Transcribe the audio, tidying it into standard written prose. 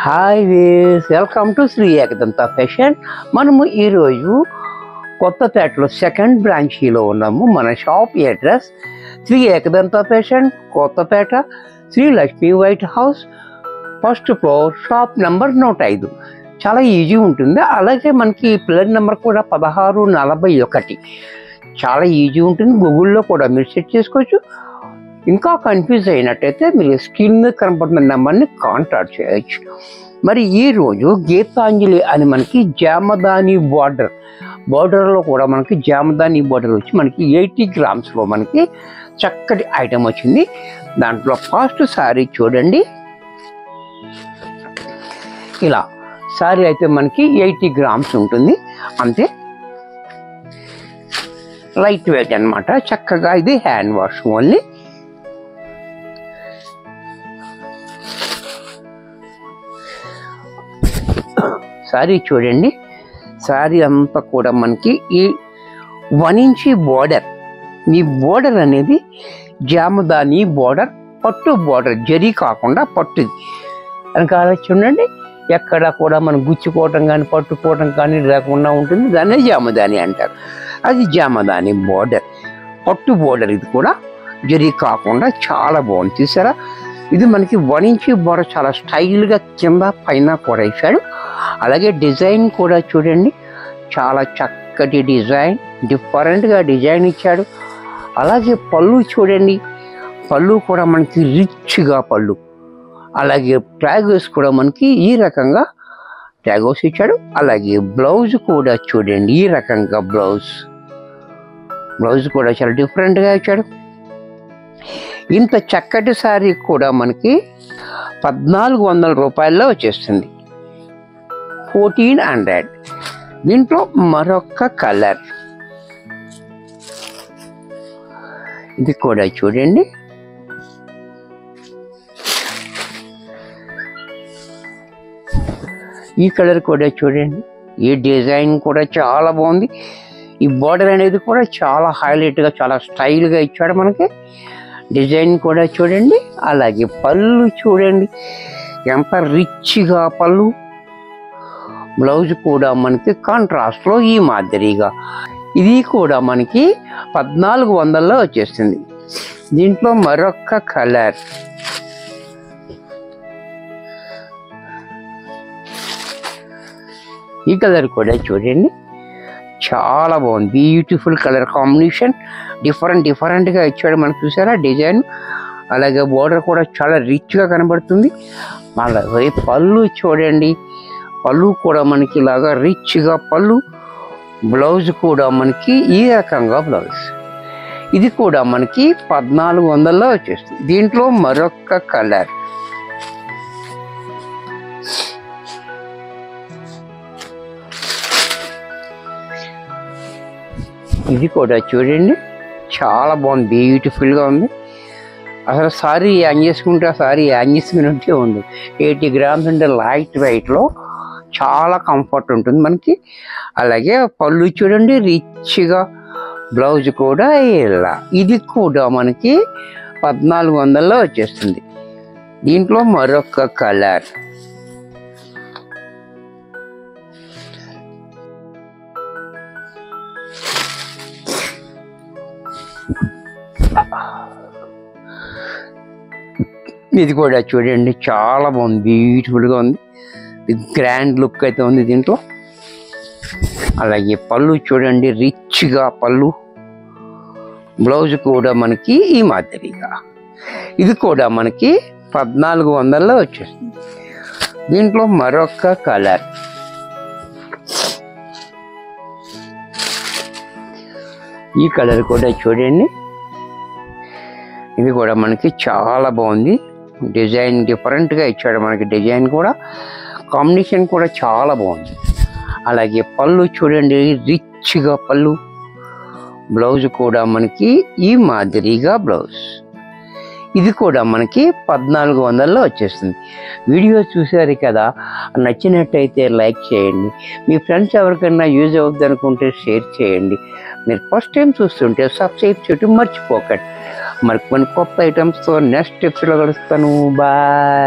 Hi వేస్ welcome to Shri Ekadanta fashion. మనము ఈరోజు కొత్తపేటలో సెకండ్ బ్రాంచీలో ఉన్నాము. మన shop address Shri Ekadanta fashion, Kothapeta, Shri Lakshmi white house, first floor, shop number 105. చాలా ఈజీ ఉంటుంది. అలాగే మనకి పిల్లర్ నెంబర్ కూడా 1641. చాలా ఈజీ ఉంటుంది. గూగుల్లో కూడా మీరు సెట్ చేసుకోవచ్చు. ఇంకా కన్ఫ్యూజ్ అయినట్టయితే మీరు స్క్రీన్ మీద కనపడుతున్న నెంబర్ని కాంటాక్ట్ చేయొచ్చు. మరి ఈరోజు గీతాంజలి అని మనకి జామదాని బార్డర్లో కూడా మనకి జామదాని బార్డర్ వచ్చి మనకి 80 గ్రామ్స్లో మనకి చక్కటి ఐటమ్ వచ్చింది. దాంట్లో ఫస్ట్ శారీ చూడండి. ఇలా శారీ అయితే మనకి 80 గ్రామ్స్ ఉంటుంది. అంతే, లైట్ వెయిట్ అనమాట. చక్కగా ఇది హ్యాండ్ వాష్ ఓన్లీ. శారీ చూడండి. శారీ అంతా కూడా మనకి ఈ 1 ఇంచ్ బార్డర్. ఈ బార్డర్ అనేది జామదాని బార్డర్, పట్టు బార్డర్, జరీ కాకుండా పట్టుది. వెనకాల చూడండి, ఎక్కడ కూడా మనం గుచ్చుకోవటం కానీ పట్టుకోవటం కానీ లేకుండా ఉంటుంది. దాన్నే జామదాని అంటారు. అది జామదాని బార్డర్, పట్టు బార్డర్. ఇది కూడా జరీ కాకుండా చాలా బాగుంది. చూసారా, ఇది మనకి 1 ఇంచ్ బార్డర్. చాలా స్టైల్గా కింద పైన కూడా ఇచ్చాడు. అలాగే డిజైన్ కూడా చూడండి, చాలా చక్కటి డిజైన్, డిఫరెంట్గా డిజైన్ ఇచ్చాడు. అలాగే పళ్ళు చూడండి, పళ్ళు కూడా మనకి రిచ్గా పళ్ళు. అలాగే ట్యాగోస్ కూడా మనకి ఈ రకంగా ట్యాగోస్ ఇచ్చాడు. అలాగే బ్లౌజ్ కూడా చూడండి, ఈ రకంగా బ్లౌజ్ కూడా చాలా డిఫరెంట్గా ఇచ్చాడు. ఇంత చక్కటి శారీ కూడా మనకి 1400 రూపాయల్లో వచ్చేస్తుంది. 1400. దీంట్లో మరొక కలర్, ఇది కూడా చూడండి. ఈ కలర్ కూడా చూడండి. ఈ డిజైన్ కూడా చాలా బాగుంది. ఈ బార్డర్ అనేది కూడా చాలా హైలైట్గా, చాలా స్టైల్గా ఇచ్చాడు మనకి. డిజైన్ కూడా చూడండి. అలాగే పళ్ళు చూడండి, ఎంత రిచ్గా పళ్ళు. బ్లౌజ్ కూడా మనకి కాంట్రాస్ట్లో ఈ మాదిరిగా. ఇది కూడా మనకి 1400లో వచ్చేస్తుంది. దీంట్లో మరొక కలర్, ఈ కలర్ కూడా చూడండి, చాలా బాగుంది. బ్యూటిఫుల్ కలర్ కాంబినేషన్, డిఫరెంట్గా ఇచ్చాడు మనకు. చూసారా డిజైన్. అలాగే బోర్డర్ కూడా చాలా రిచ్గా కనబడుతుంది. అలాగే పళ్ళు చూడండి, పళ్ళు కూడా మనకి ఇలాగా రిచ్గా పళ్ళు. బ్లౌజ్ కూడా మనకి ఈ రకంగా బ్లౌజ్. ఇది కూడా మనకి 1400లో వచ్చేస్తుంది. దీంట్లో మరొక కలర్, ఇది కూడా చూడండి, చాలా బాగుంది, బ్యూటిఫుల్గా ఉంది. అసలు సారీ హ్యాంగ్ చేసుకుంటే ఆ సారీ హ్యాంగ్ చేసుకున్నట్టే ఉంది. 80 గ్రామ్స్ అంటే లైట్ వెయిట్లో చాలా కంఫర్ట్ ఉంటుంది మనకి. అలాగే పళ్ళు చూడండి రిచ్గా, బ్లౌజ్ కూడా ఇలా. ఇది కూడా మనకి 1400లో వచ్చేస్తుంది. దీంట్లో మరొక కలర్, ఇది కూడా చూడండి, చాలా బాగుంది, బ్యూటిఫుల్గా ఉంది. గ్రాండ్ లుక్ అయితే ఉంది దీంట్లో. అలాగే పళ్ళు చూడండి, రిచ్గా పళ్ళు. బ్లౌజ్ కూడా మనకి ఈ మాదిరిగా. ఇది కూడా మనకి 1400లో వచ్చేస్తుంది. దీంట్లో మరొక కలర్, ఈ కలర్ కూడా చూడండి. ఇది కూడా మనకి చాలా బాగుంది. డిజైన్ డిఫరెంట్గా ఇచ్చాడు మనకి. డిజైన్ కూడా, కాంబినేషన్ కూడా చాలా బాగుంది. అలాగే పళ్ళు చూడండి, రిచ్గా పళ్ళు. బ్లౌజ్ కూడా మనకి ఈ మాదిరిగా బ్లౌజ్. ఇది కూడా మనకి 1400లో వచ్చేస్తుంది. వీడియో చూసారు కదా, నచ్చినట్టయితే లైక్ చేయండి. మీ ఫ్రెండ్స్ ఎవరికైనా యూజ్ అవుద్ది అనుకుంటే షేర్ చేయండి. మీరు ఫస్ట్ టైం చూస్తుంటే సబ్స్క్రైబ్ చేయడం మర్చిపోకండి. మరి కొన్ని కొత్త ఐటమ్స్తో నెక్స్ట్ ఎపిసోడ్లో కలుస్తాను. బాయ్.